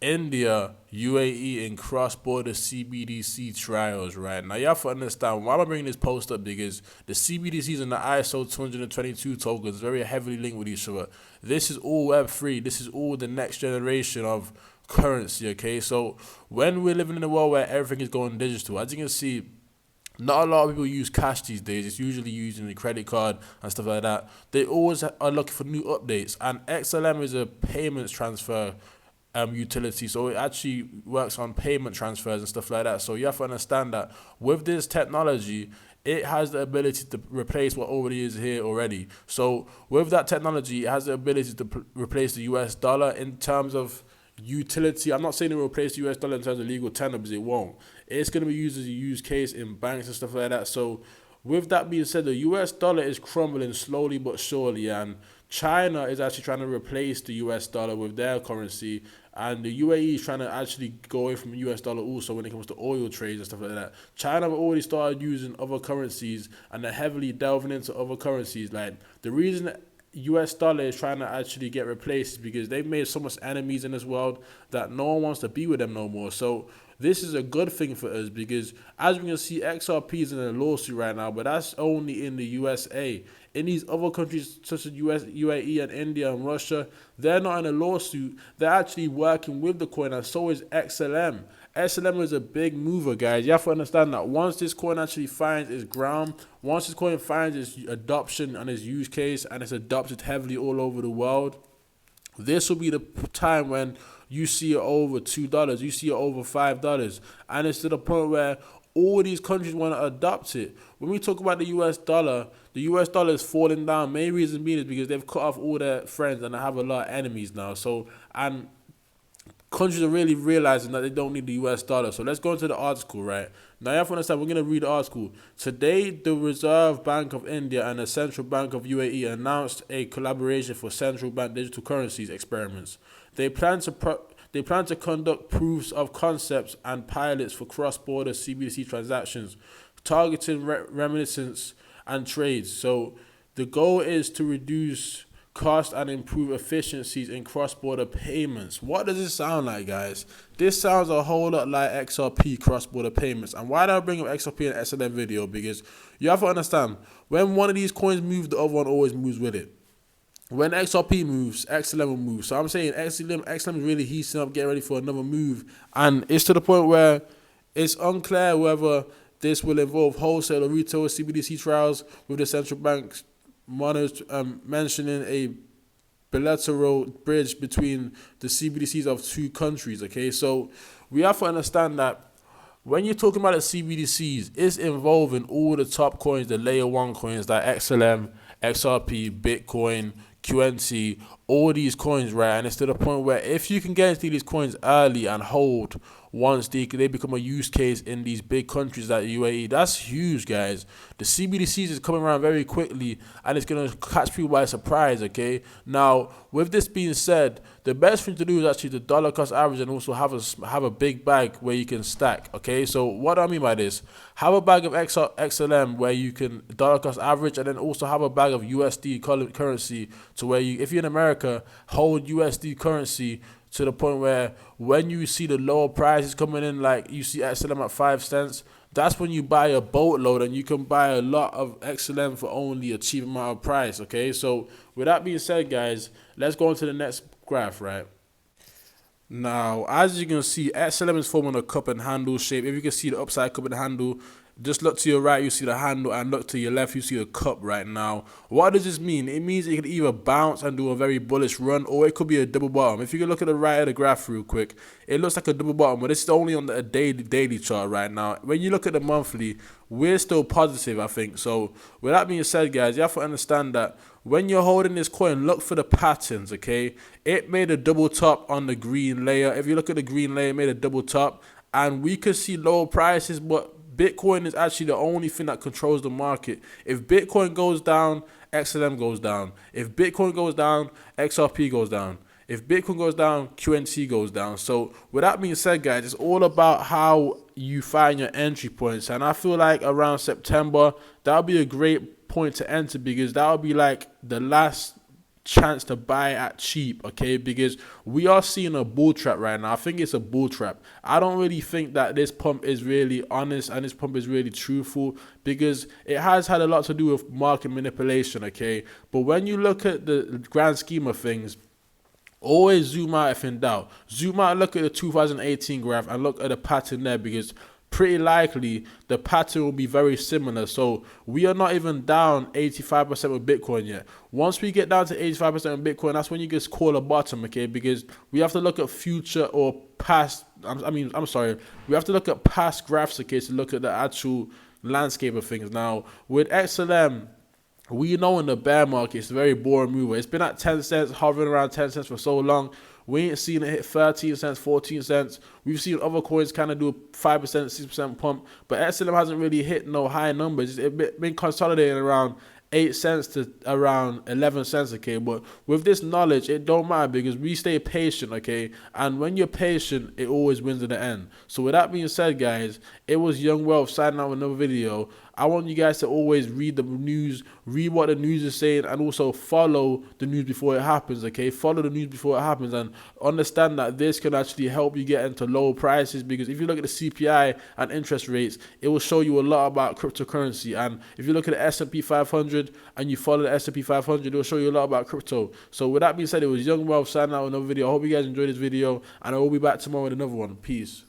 India, UAE, and cross-border CBDC trials, right? Now, you have to understand why am I bringing this post up, because the CBDCs and the ISO 222 tokens very heavily linked with each other. This is all Web3. This is all the next generation of currency, okay? So when we're living in a world where everything is going digital, as you can see, not a lot of people use cash these days. It's usually using the credit card and stuff like that. They always are looking for new updates. And XLM is a payments transfer utility, so it actually works on payment transfers and stuff like that. So you have to understand that with this technology, it has the ability to replace what already is here already. So with that technology, it has the ability to replace the US dollar in terms of utility. I'm not saying it will replace the US dollar in terms of legal tender, because it won't. It's going to be used as a use case in banks and stuff like that. So with that being said, the US dollar is crumbling slowly but surely, and China is actually trying to replace the US dollar with their currency, and the UAE is trying to actually go away from the US dollar also when it comes to oil trades and stuff like that. China have already started using other currencies, and they're heavily delving into other currencies. Like, the reason US dollar is trying to actually get replaced is because they've made so much enemies in this world that no one wants to be with them no more. So this is a good thing for us, because as we can see, XRP is in a lawsuit right now, but that's only in the USA. In these other countries such as UAE and India and Russia, they're not in a lawsuit. They're actually working with the coin, and so is XLM. XLM is a big mover, guys. You have to understand that once this coin actually finds its ground, once this coin finds its adoption and its use case, and it's adopted heavily all over the world, this will be the time when you see it over $2, you see it over $5, and it's to the point where all these countries want to adopt it. When we talk about the US dollar is falling down. Main reason being is because they've cut off all their friends and they have a lot of enemies now. So, and countries are really realizing that they don't need the US dollar. So let's go into the article, right? Now you have to understand, we're going to read the article. Today, the Reserve Bank of India and the Central Bank of UAE announced a collaboration for central bank digital currencies experiments. They plan to conduct proofs of concepts and pilots for cross-border CBDC transactions, targeting remittance and trades. So the goal is to reduce cost and improve efficiencies in cross-border payments. What does this sound like, guys? This sounds a whole lot like XRP cross-border payments. And why did I bring up XRP in an SLM video? Because you have to understand, when one of these coins moves, the other one always moves with it. When XRP moves, XLM will move. So I'm saying XLM is really heating up, getting ready for another move. And it's to the point where it's unclear whether this will involve wholesale or retail CBDC trials, with the central banks mentioning a bilateral bridge between the CBDCs of two countries, okay? So we have to understand that when you're talking about the CBDCs, it's involving all the top coins, the layer one coins like XLM, XRP, Bitcoin, QNT, all these coins, right? And it's to the point where if you can get into these coins early and hold once they become a use case in these big countries like the UAE, that's huge, guys. The CBDCs is coming around very quickly, and it's going to catch people by surprise, okay? Now, with this being said, the best thing to do is actually the dollar cost average, and also have a big bag where you can stack, okay? So what do I mean by this? Have a bag of XLM where you can dollar cost average, and then also have a bag of USD currency, to where you, if you're in America, hold USD currency to the point where when you see the lower prices coming in, like you see XLM at 5 cents, that's when you buy a boatload, and you can buy a lot of XLM for only a cheap amount of price, okay? So with that being said, guys, let's go on to the next graph, right? Now, as you can see, XLM is forming a cup and handle shape. If you can see the upside cup and handle, just look to your right, you see the handle, and look to your left, you see the cup right now. What does this mean? It means it could either bounce and do a very bullish run, or it could be a double bottom. If you can look at the right of the graph real quick, it looks like a double bottom, but this is only on the daily chart right now. When you look at the monthly, we're still positive, I think. So with that being said, guys, you have to understand that when you're holding this coin, look for the patterns, okay? It made a double top on the green layer. If you look at the green layer, it made a double top, and we could see lower prices, but Bitcoin is actually the only thing that controls the market. If Bitcoin goes down, XLM goes down. If Bitcoin goes down, XRP goes down. If Bitcoin goes down, QNT goes down. So with that being said, guys, it's all about how you find your entry points. And I feel like around September, that would be a great point to enter, because that would be like the last chance to buy at cheap, okay? Because we are seeing a bull trap right now. I think it's a bull trap. I don't really think that this pump is really honest and this pump is really truthful, because it has had a lot to do with market manipulation, okay? But when you look at the grand scheme of things, always zoom out if in doubt. Zoom out, look at the 2018 graph and look at the pattern there, because pretty likely the pattern will be very similar. So we are not even down 85% with Bitcoin yet. Once we get down to 85% with Bitcoin, that's when you just call a bottom, okay? Because we have to look at future or past, I'm sorry, we have to look at past graphs, okay, to look at the actual landscape of things. Now, with XLM, we know in the bear market, it's a very boring mover. It's been at 10 cents, hovering around 10 cents for so long. We ain't seen it hit 13 cents, 14 cents. We've seen other coins kind of do a 5%, 6% pump, but XLM hasn't really hit no high numbers. It's been consolidating around 8 cents to around 11 cents, okay? But with this knowledge, it don't matter, because we stay patient, okay? And when you're patient, it always wins in the end. So with that being said, guys, it was Young Wealth signing out with another video. I want you guys to always read the news, read what the news is saying, and also follow the news before it happens, okay? Follow the news before it happens, and understand that this can actually help you get into low prices, because if you look at the CPI and interest rates, it will show you a lot about cryptocurrency. And if you look at the S&P 500 and you follow the S&P 500, it will show you a lot about crypto. So with that being said, it was Young Wealth signing out with another video. I hope you guys enjoyed this video, and I will be back tomorrow with another one. Peace.